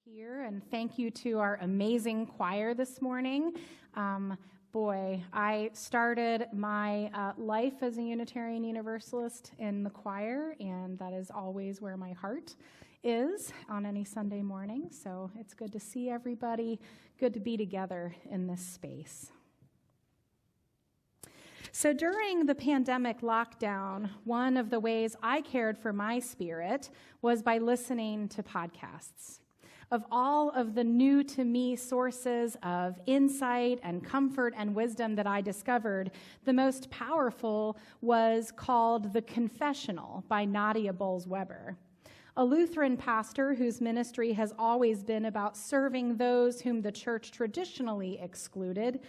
Here, and thank you to our amazing choir this morning. I started my life as a Unitarian Universalist in the choir, and that is always where my heart is on any Sunday morning. So it's good to see everybody, good to be together in this space. So during the pandemic lockdown, one of the ways I cared for my spirit was by listening to podcasts. Of all of the new to me sources of insight and comfort and wisdom that I discovered, the most powerful was called The Confessional by Nadia Bolz-Weber. A Lutheran pastor whose ministry has always been about serving those whom the church traditionally excluded,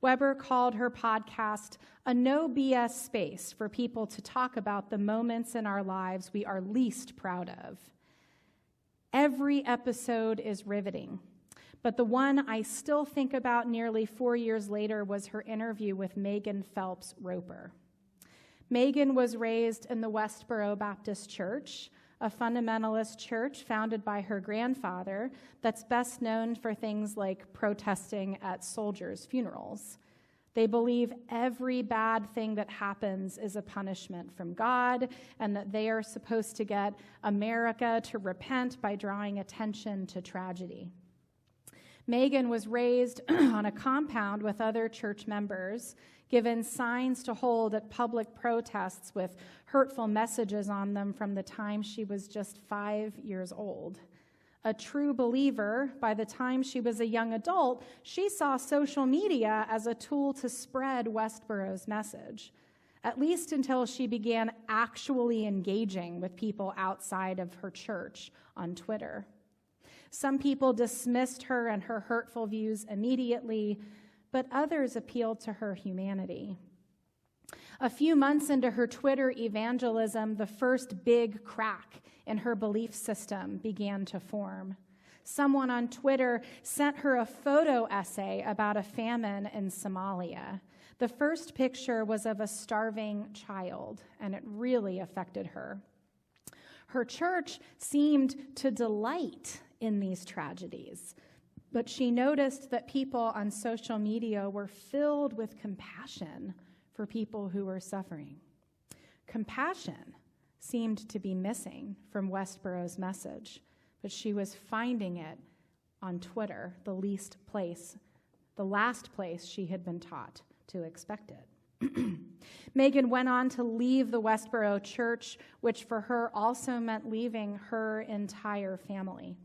Weber called her podcast a no BS space for people to talk about the moments in our lives we are least proud of. Every episode is riveting, but the one I still think about nearly 4 years later was her interview with Megan Phelps Roper. Megan was raised in the Westboro Baptist Church, a fundamentalist church founded by her grandfather that's best known for things like protesting at soldiers' funerals. They believe every bad thing that happens is a punishment from God, and that they are supposed to get America to repent by drawing attention to tragedy. Megan was raised on a compound with other church members, given signs to hold at public protests with hurtful messages on them from the time she was just 5 years old. A true believer, by the time she was a young adult, she saw social media as a tool to spread Westboro's message, at least until she began actually engaging with people outside of her church on Twitter. Some people dismissed her and her hurtful views immediately, but others appealed to her humanity. A few months into her Twitter evangelism, the first big crack in her belief system began to form. Someone on Twitter sent her a photo essay about a famine in Somalia. The first picture was of a starving child, and it really affected her. Her church seemed to delight in these tragedies, but she noticed that people on social media were filled with compassion for people who were suffering. Compassion seemed to be missing from Westboro's message, but she was finding it on Twitter, the last place she had been taught to expect it. Megan went on to leave the Westboro church, which for her also meant leaving her entire family.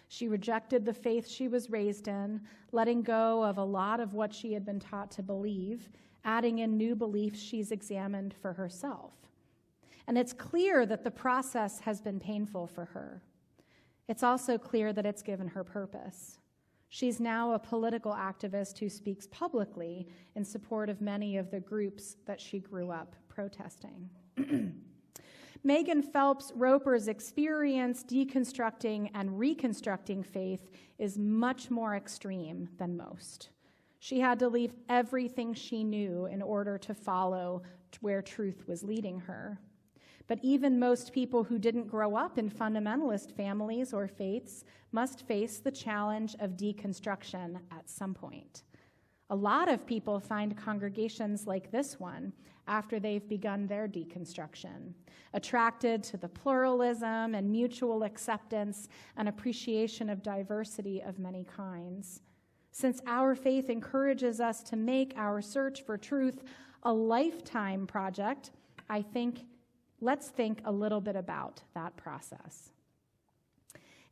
She rejected the faith she was raised in, letting go of a lot of what she had been taught to believe, adding in new beliefs she's examined for herself. And it's clear that the process has been painful for her. It's also clear that it's given her purpose. She's now a political activist who speaks publicly in support of many of the groups that she grew up protesting. Megan Phelps Roper's experience deconstructing and reconstructing faith is much more extreme than most. She had to leave everything she knew in order to follow where truth was leading her. But even most people who didn't grow up in fundamentalist families or faiths must face the challenge of deconstruction at some point. A lot of people find congregations like this one after they've begun their deconstruction, attracted to the pluralism and mutual acceptance and appreciation of diversity of many kinds. Since our faith encourages us to make our search for truth a lifetime project, let's think a little bit about that process.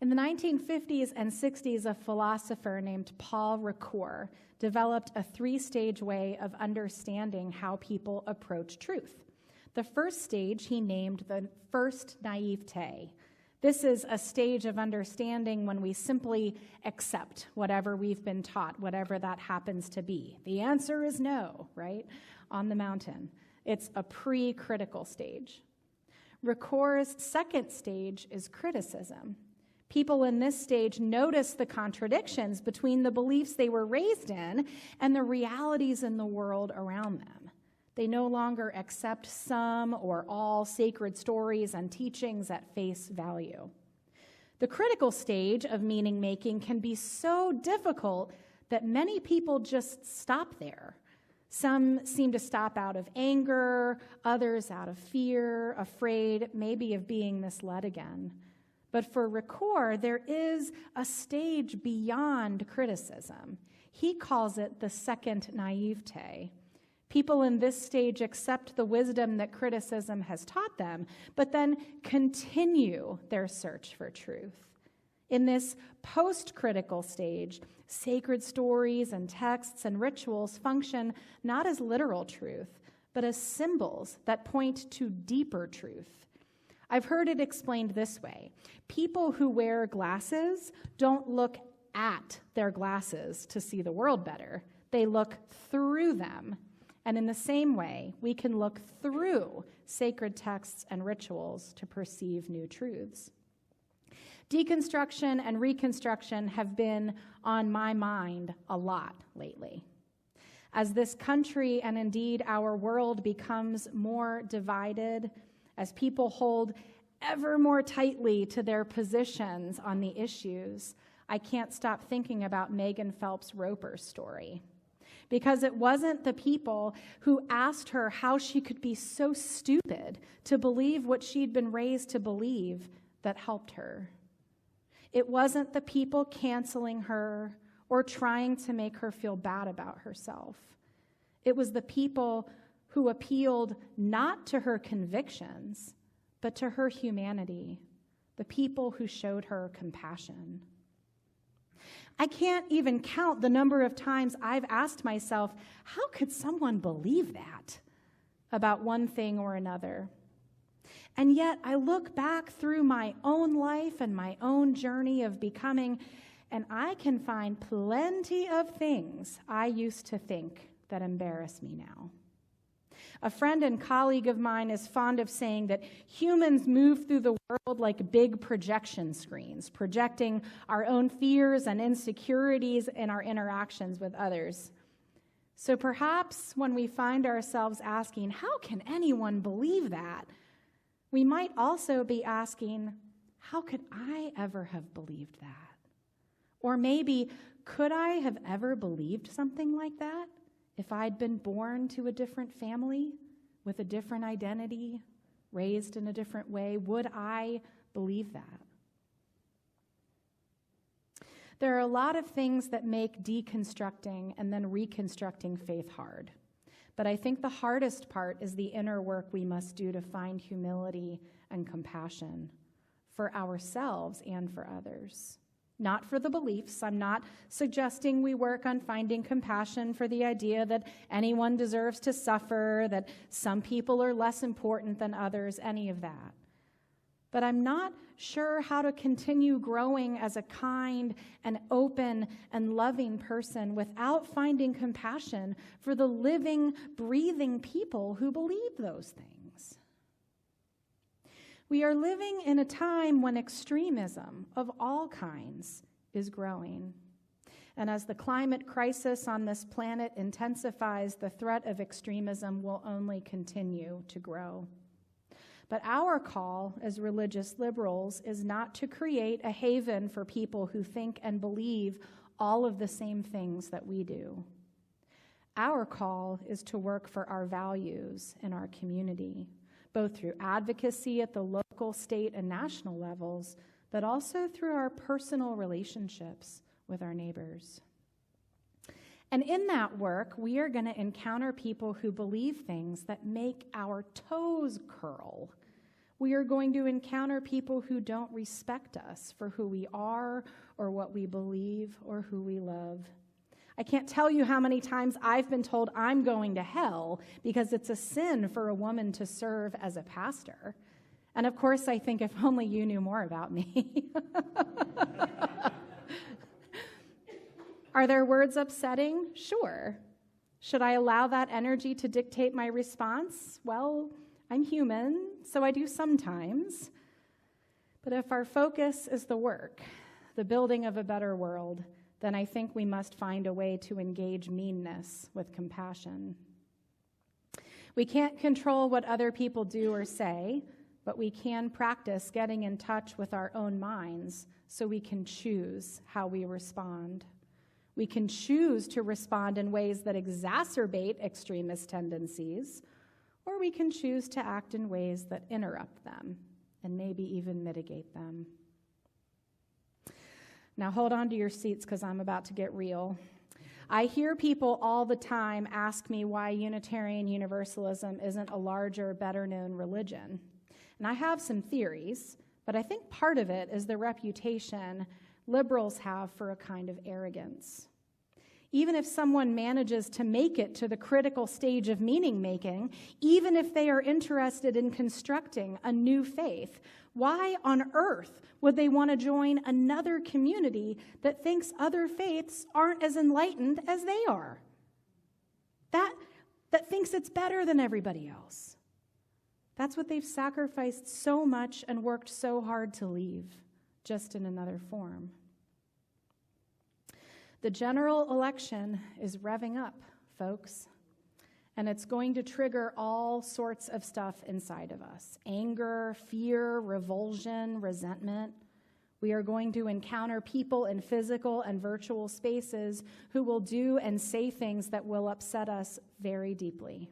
In the 1950s and 60s, a philosopher named Paul Ricoeur developed a 3-stage way of understanding how people approach truth. The first stage he named the first naivete. This is a stage of understanding when we simply accept whatever we've been taught, whatever that happens to be. The answer is no, right? On the mountain. It's a pre-critical stage. Ricoeur's second stage is criticism. People in this stage notice the contradictions between the beliefs they were raised in and the realities in the world around them. They no longer accept some or all sacred stories and teachings at face value. The critical stage of meaning making can be so difficult that many people just stop there. Some seem to stop out of anger, others out of fear, afraid maybe of being misled again. But for Ricoeur, there is a stage beyond criticism. He calls it the second naivete. People in this stage accept the wisdom that criticism has taught them, but then continue their search for truth. In this post-critical stage, sacred stories and texts and rituals function not as literal truth, but as symbols that point to deeper truth. I've heard it explained this way. People who wear glasses don't look at their glasses to see the world better. They look through them. And in the same way, we can look through sacred texts and rituals to perceive new truths. Deconstruction and reconstruction have been on my mind a lot lately. As this country and indeed our world becomes more divided, as people hold ever more tightly to their positions on the issues, I can't stop thinking about Megan Phelps Roper's story. Because it wasn't the people who asked her how she could be so stupid to believe what she'd been raised to believe that helped her. It wasn't the people canceling her or trying to make her feel bad about herself. It was the people who appealed not to her convictions, but to her humanity, the people who showed her compassion. I can't even count the number of times I've asked myself, how could someone believe that about one thing or another? And yet I look back through my own life and my own journey of becoming, and I can find plenty of things I used to think that embarrass me now. A friend and colleague of mine is fond of saying that humans move through the world like big projection screens, projecting our own fears and insecurities in our interactions with others. So perhaps when we find ourselves asking, how can anyone believe that? We might also be asking, how could I ever have believed that? Or maybe, could I have ever believed something like that if I'd been born to a different family with a different identity, raised in a different way? Would I believe that? There are a lot of things that make deconstructing and then reconstructing faith hard. But I think the hardest part is the inner work we must do to find humility and compassion for ourselves and for others. Not for the beliefs. I'm not suggesting we work on finding compassion for the idea that anyone deserves to suffer, that some people are less important than others, any of that. But I'm not sure how to continue growing as a kind and open and loving person without finding compassion for the living, breathing people who believe those things. We are living in a time when extremism of all kinds is growing. And as the climate crisis on this planet intensifies, the threat of extremism will only continue to grow. But our call as religious liberals is not to create a haven for people who think and believe all of the same things that we do. Our call is to work for our values in our community, both through advocacy at the local, state, and national levels, but also through our personal relationships with our neighbors. And in that work, we are going to encounter people who believe things that make our toes curl. We are going to encounter people who don't respect us for who we are or what we believe or who we love. I can't tell you how many times I've been told I'm going to hell because it's a sin for a woman to serve as a pastor. And of course, I think if only you knew more about me. Are their words upsetting? Sure. Should I allow that energy to dictate my response? Well, I'm human, so I do sometimes. But if our focus is the work, the building of a better world, then I think we must find a way to engage meanness with compassion. We can't control what other people do or say, but we can practice getting in touch with our own minds so we can choose how we respond. We can choose to respond in ways that exacerbate extremist tendencies, or we can choose to act in ways that interrupt them and maybe even mitigate them. Now hold on to your seats because I'm about to get real. I hear people all the time ask me why Unitarian Universalism isn't a larger, better-known religion. And I have some theories, but I think part of it is the reputation liberals have for a kind of arrogance. Even if someone manages to make it to the critical stage of meaning-making, even if they are interested in constructing a new faith, why on earth would they want to join another community that thinks other faiths aren't as enlightened as they are? That thinks it's better than everybody else. That's what they've sacrificed so much and worked so hard to leave, just in another form. The general election is revving up, folks, and it's going to trigger all sorts of stuff inside of us. Anger, fear, revulsion, resentment. We are going to encounter people in physical and virtual spaces who will do and say things that will upset us very deeply.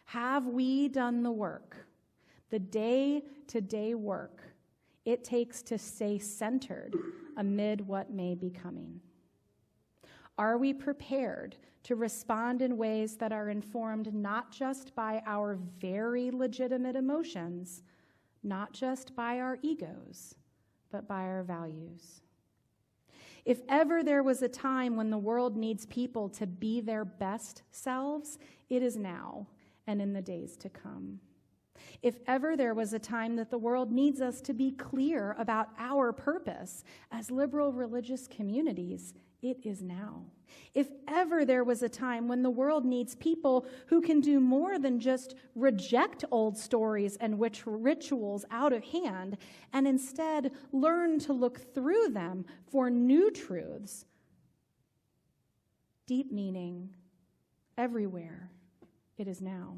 Have we done the work, the day-to-day work it takes to stay centered amid what may be coming? Are we prepared to respond in ways that are informed not just by our very legitimate emotions, not just by our egos, but by our values? If ever there was a time when the world needs people to be their best selves, it is now and in the days to come. If ever there was a time that the world needs us to be clear about our purpose as liberal religious communities, it is now. If ever there was a time when the world needs people who can do more than just reject old stories and rituals out of hand, and instead learn to look through them for new truths, deep meaning, everywhere, it is now.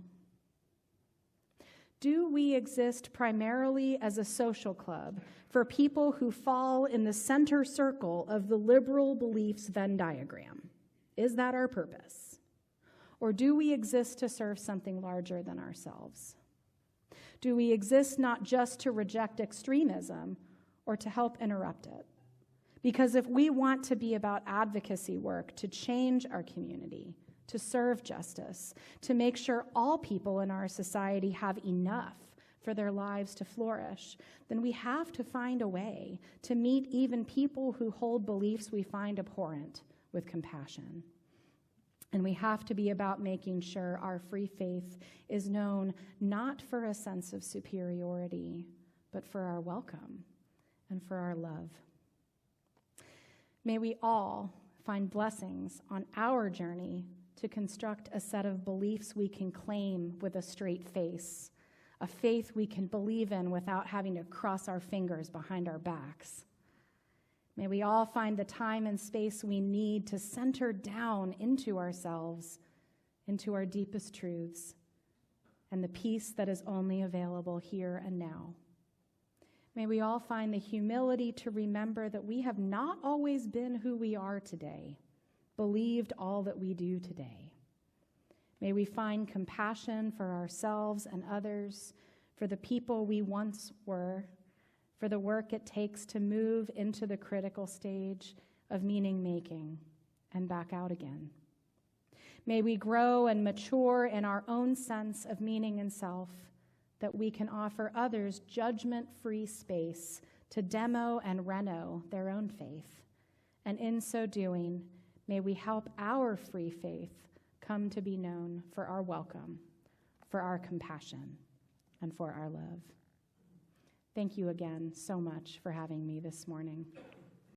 Do we exist primarily as a social club for people who fall in the center circle of the liberal beliefs Venn diagram? Is that our purpose? Or do we exist to serve something larger than ourselves? Do we exist not just to reject extremism or to help interrupt it? Because if we want to be about advocacy work to change our community, to serve justice, to make sure all people in our society have enough for their lives to flourish, then we have to find a way to meet even people who hold beliefs we find abhorrent with compassion. And we have to be about making sure our free faith is known not for a sense of superiority, but for our welcome and for our love. May we all find blessings on our journey to construct a set of beliefs we can claim with a straight face, a faith we can believe in without having to cross our fingers behind our backs. May we all find the time and space we need to center down into ourselves, into our deepest truths, and the peace that is only available here and now. May we all find the humility to remember that we have not always been who we are today, believed all that we do today. May we find compassion for ourselves and others, for the people we once were, for the work it takes to move into the critical stage of meaning-making and back out again. May we grow and mature in our own sense of meaning and self, that we can offer others judgment-free space to demo and reno their own faith. And in so doing, may we help our free faith come to be known for our welcome, for our compassion, and for our love. Thank you again so much for having me this morning.